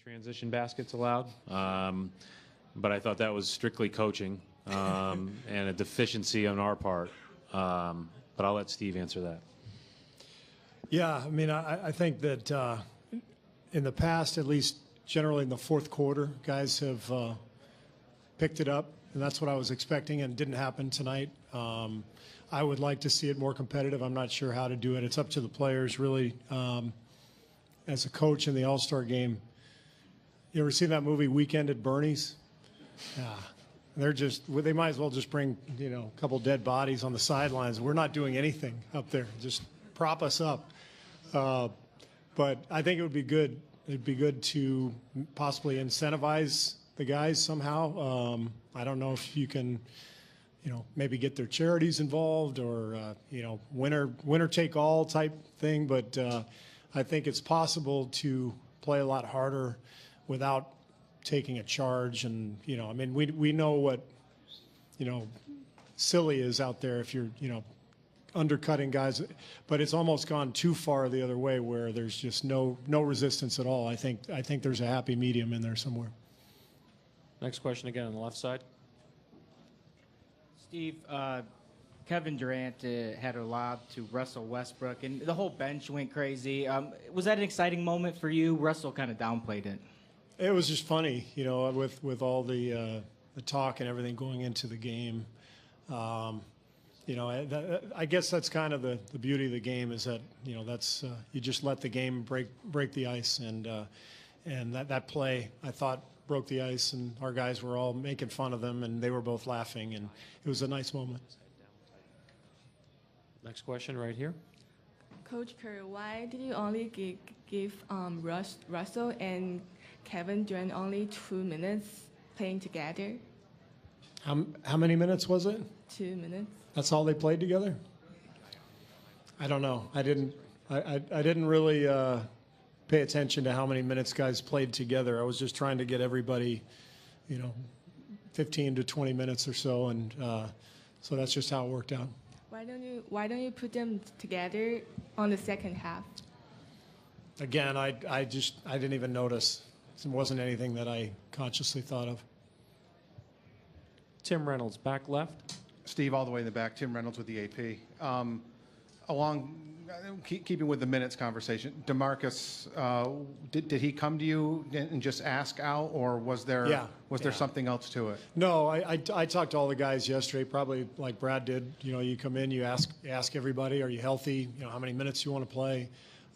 transition baskets allowed, but I thought that was strictly coaching and a deficiency on our part. But I'll let Steve answer that. Yeah, I mean, I think that in the past, at least generally in the fourth quarter, guys have picked it up, and that's what I was expecting, and it didn't happen tonight. I would like to see it more competitive. I'm not sure how to do it. It's up to the players, really. As a coach in the All-Star game, you ever seen that movie Weekend at Bernie's? Yeah. They might as well just bring, a couple dead bodies on the sidelines. We're not doing anything up there. Just prop us up. But I think it would be good. It'd be good to possibly incentivize the guys somehow. I don't know if you can, maybe get their charities involved or, winner take all type thing. But I think it's possible to play a lot harder without taking a charge. And, I mean, we know what, silly is out there if you're, undercutting guys, but it's almost gone too far the other way where there's just no resistance at all. I think there's a happy medium in there somewhere. Next question again on the left side. Steve, Kevin Durant had a lob to Russell Westbrook, and the whole bench went crazy. Was that an exciting moment for you? Russell kind of downplayed it. It was just funny, with all the talk and everything going into the game. I guess that's kind of the beauty of the game is that, that's you just let the game break the ice, and that play I thought broke the ice, and our guys were all making fun of them, and they were both laughing, and it was a nice moment. Next question right here. Coach Kerr, why did you only give Russell and Kevin Durant only 2 minutes playing together? How many minutes was it? 2 minutes. That's all they played together? I don't know. I didn't really pay attention to how many minutes guys played together. I was just trying to get everybody, 15 to 20 minutes or so, and so that's just how it worked out. Why don't you put them together on the second half? Again, I didn't even notice. It wasn't anything that I consciously thought of. Tim Reynolds, back left. Steve, all the way in the back. Tim Reynolds with the AP. Keeping with the minutes conversation, DeMarcus, did he come to you and just ask out, or was there something else to it? No, I talked to all the guys yesterday, probably like Brad did. You come in, you ask everybody, are you healthy? How many minutes you want to play?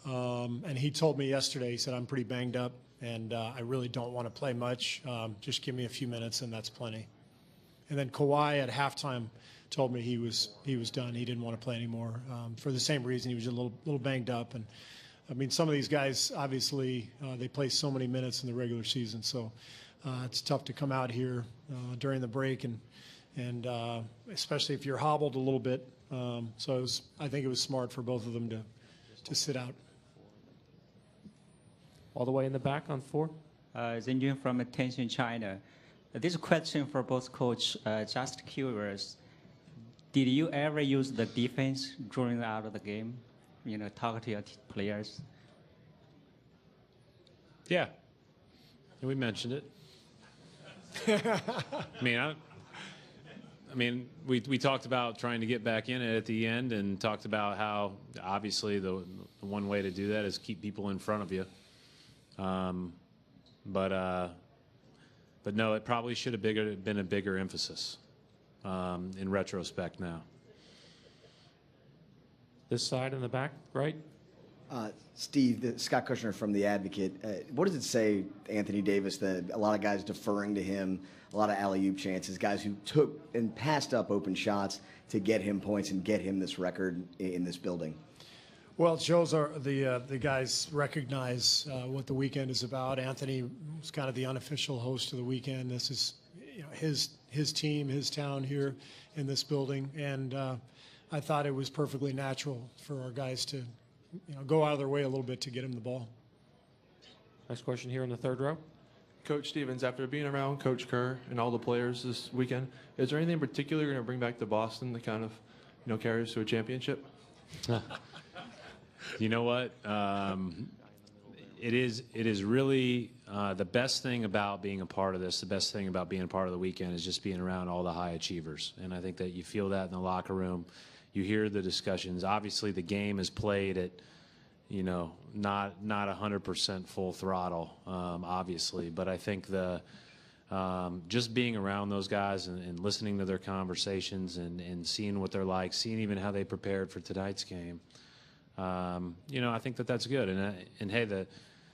And he told me yesterday, he said, I'm pretty banged up, and I really don't want to play much. Just give me a few minutes, and that's plenty. And then Kawhi at halftime told me he was done. He didn't want to play anymore for the same reason. He was a little banged up. And I mean, some of these guys obviously they play so many minutes in the regular season, so it's tough to come out here during the break and especially if you're hobbled a little bit. So I think it was smart for both of them to sit out. All the way in the back on 4. Zhen Yun from Attention China. This question for both coach. Just curious. Did you ever use the defense during out of the game? Talk to your players. Yeah, we mentioned it. I mean, we talked about trying to get back in it at the end, and talked about how obviously the one way to do that is keep people in front of you. But no, it probably should have been a bigger emphasis. In retrospect now. This side in the back, right? Steve, Scott Kushner from The Advocate. What does it say, Anthony Davis, that a lot of guys deferring to him, a lot of alley-oop chances, guys who took and passed up open shots to get him points and get him this record in this building? Well, it shows the guys recognize what the weekend is about. Anthony was kind of the unofficial host of the weekend. This is his team, his town here in this building, and I thought it was perfectly natural for our guys to go out of their way a little bit to get him the ball. Next question here in the third row. Coach Stevens, after being around Coach Kerr and all the players this weekend, is there anything in particular you're going to bring back to Boston that kind of carry us to a championship? You know what? it is really the best thing about being a part of this. The best thing about being a part of the weekend is just being around all the high achievers, and I think that you feel that in the locker room. You hear the discussions. Obviously, the game is played at, you know, not 100% full throttle, obviously, but I think just being around those guys and listening to their conversations and seeing what they're like, seeing even how they prepared for tonight's game, you know, I think that that's good. And hey,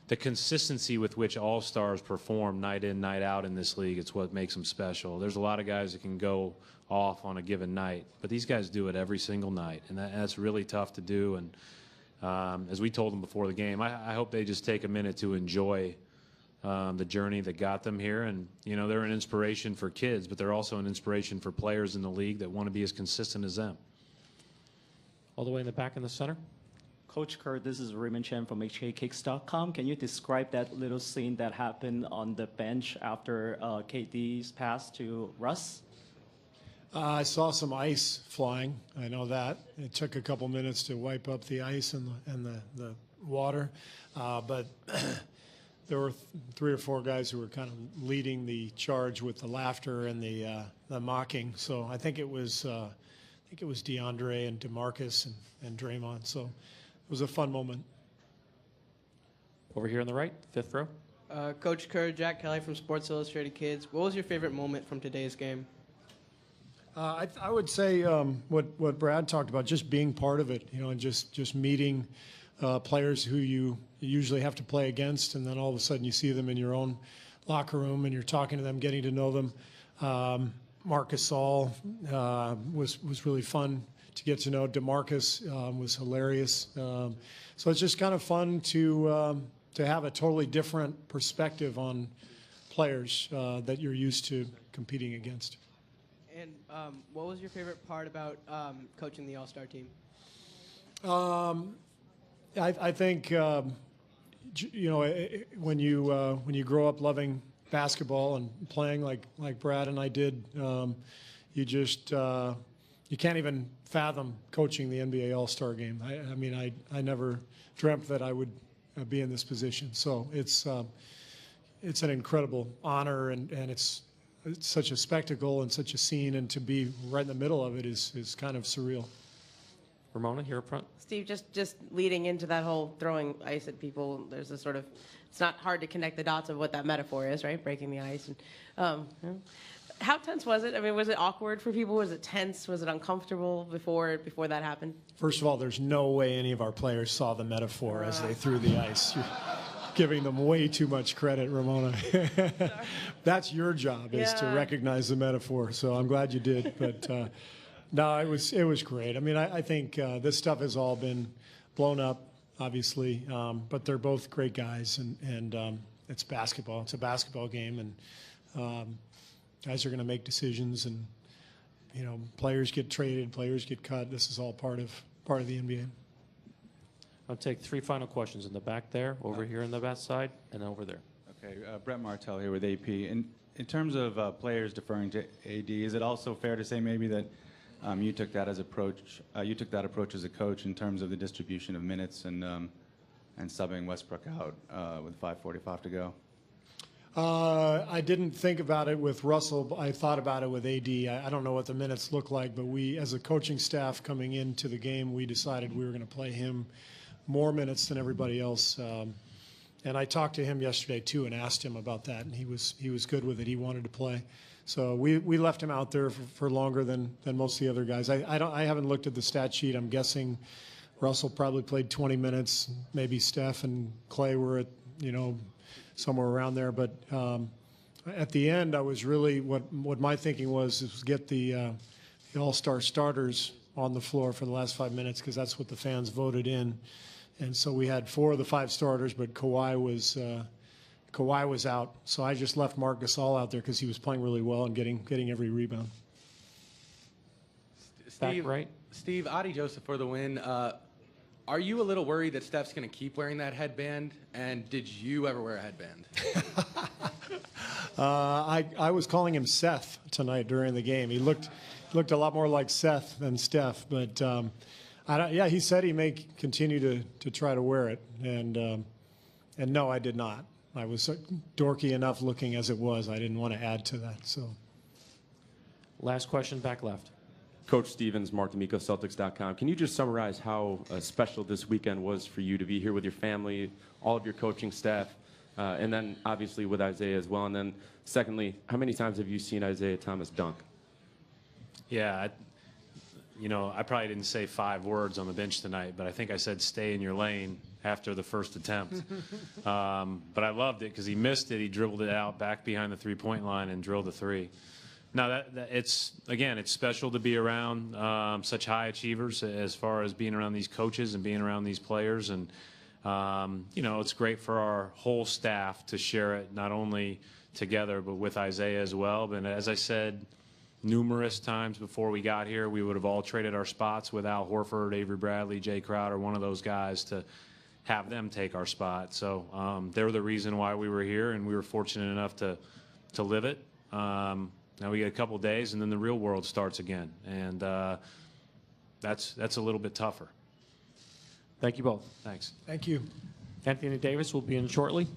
the consistency with which all-stars perform night in, night out in this league, it's what makes them special. There's a lot of guys that can go off on a given night, but these guys do it every single night, and that's really tough to do. And as we told them before the game, I hope they just take a minute to enjoy the journey that got them here. And, you know, they're an inspiration for kids, but they're also an inspiration for players in the league that want to be as consistent as them. All the way in the back in the center. Coach Kerr, this is Raymond Chen from HKKicks.com. Can you describe that little scene that happened on the bench after KD's pass to Russ? I saw some ice flying. I know that. It took a couple minutes to wipe up the ice and the water. But there were 3 or 4 guys who were kind of leading the charge with the laughter and the mocking. So I think it was DeAndre and DeMarcus and Draymond. So it was a fun moment. Over here on the right, 5th row. Coach Kerr, Jack Kelly from Sports Illustrated Kids. What was your favorite moment from today's game? I would say what Brad talked about, just being part of it, you know, and just meeting players who you usually have to play against, and then all of a sudden you see them in your own locker room and you're talking to them, getting to know them. Marcus All was really fun to get to know. DeMarcus was hilarious. So it's just kind of fun to have a totally different perspective on players that you're used to competing against. And what was your favorite part about coaching the All-Star team? I think you know, when you grow up loving basketball and playing like Brad and I did, you just you can't even fathom coaching the NBA All-Star game. I mean, I never dreamt that I would be in this position. So it's an incredible honor, and it's such a spectacle and such a scene, and to be right in the middle of it is kind of surreal. Ramona, here up front. Steve, just leading into that whole throwing ice at people, there's a sort of, it's not hard to connect the dots of what that metaphor is, right? Breaking the ice. And how tense was it? I mean, was it awkward for people? Was it tense? Was it uncomfortable before that happened? First of all, there's no way any of our players saw the metaphor as they threw the ice. You're giving them way too much credit, Ramona. That's your job, is to recognize the metaphor. So I'm glad you did. But no, it was great. I mean, I think this stuff has all been blown up, obviously, but they're both great guys, and it's basketball. It's a basketball game, and guys are going to make decisions, and you know, players get traded, players get cut. This is all part of the NBA. I'll take 3 final questions in the back there, over here on the back side, and over there. Okay, Brett Martell here with AP. In terms of players deferring to AD, is it also fair to say maybe that you took that approach as a coach in terms of the distribution of minutes and subbing Westbrook out with 5:45 to go? I didn't think about it with Russell, but I thought about it with AD. I don't know what the minutes look like, but we, as a coaching staff coming into the game, we decided we were going to play him more minutes than everybody else. And I talked to him yesterday too and asked him about that, and he was good with it. He wanted to play. So we left him out there for longer than most of the other guys. I haven't looked at the stat sheet. I'm guessing Russell probably played 20 minutes. Maybe Steph and Clay were at, you know, somewhere around there. But at the end, I was really, what my thinking was get the All-Star starters on the floor for the last 5 minutes, because that's what the fans voted in. And so we had 4 of the 5 starters, but Kawhi was out. So I just left Marc Gasol out there because he was playing really well and getting every rebound. Back right. Steve, Adi Joseph for the win. Are you a little worried that Steph's going to keep wearing that headband? And did you ever wear a headband? I was calling him Seth tonight during the game. He looked a lot more like Seth than Steph. But he said he may continue to try to wear it. And And no, I did not. I was dorky enough looking as it was. I didn't want to add to that. So, last question, back left. Coach Stevens, Mark D'Amico, Celtics.com. Can you just summarize how special this weekend was for you to be here with your family, all of your coaching staff, and then obviously with Isaiah as well? And then secondly, how many times have you seen Isaiah Thomas dunk? Yeah, I probably didn't say 5 words on the bench tonight, but I think I said stay in your lane after the first attempt. But I loved it because he missed it. He dribbled it out back behind the three-point line and drilled a 3. Now, it's special to be around such high achievers as far as being around these coaches and being around these players. And, it's great for our whole staff to share it not only together but with Isaiah as well. But as I said numerous times before we got here, we would have all traded our spots with Al Horford, Avery Bradley, Jay Crowder, one of those guys, to have them take our spot. So they're the reason why we were here, and we were fortunate enough to live it. Now we get a couple days, and then the real world starts again, and that's a little bit tougher. Thank you both. Thanks. Thank you. Anthony Davis will be in shortly.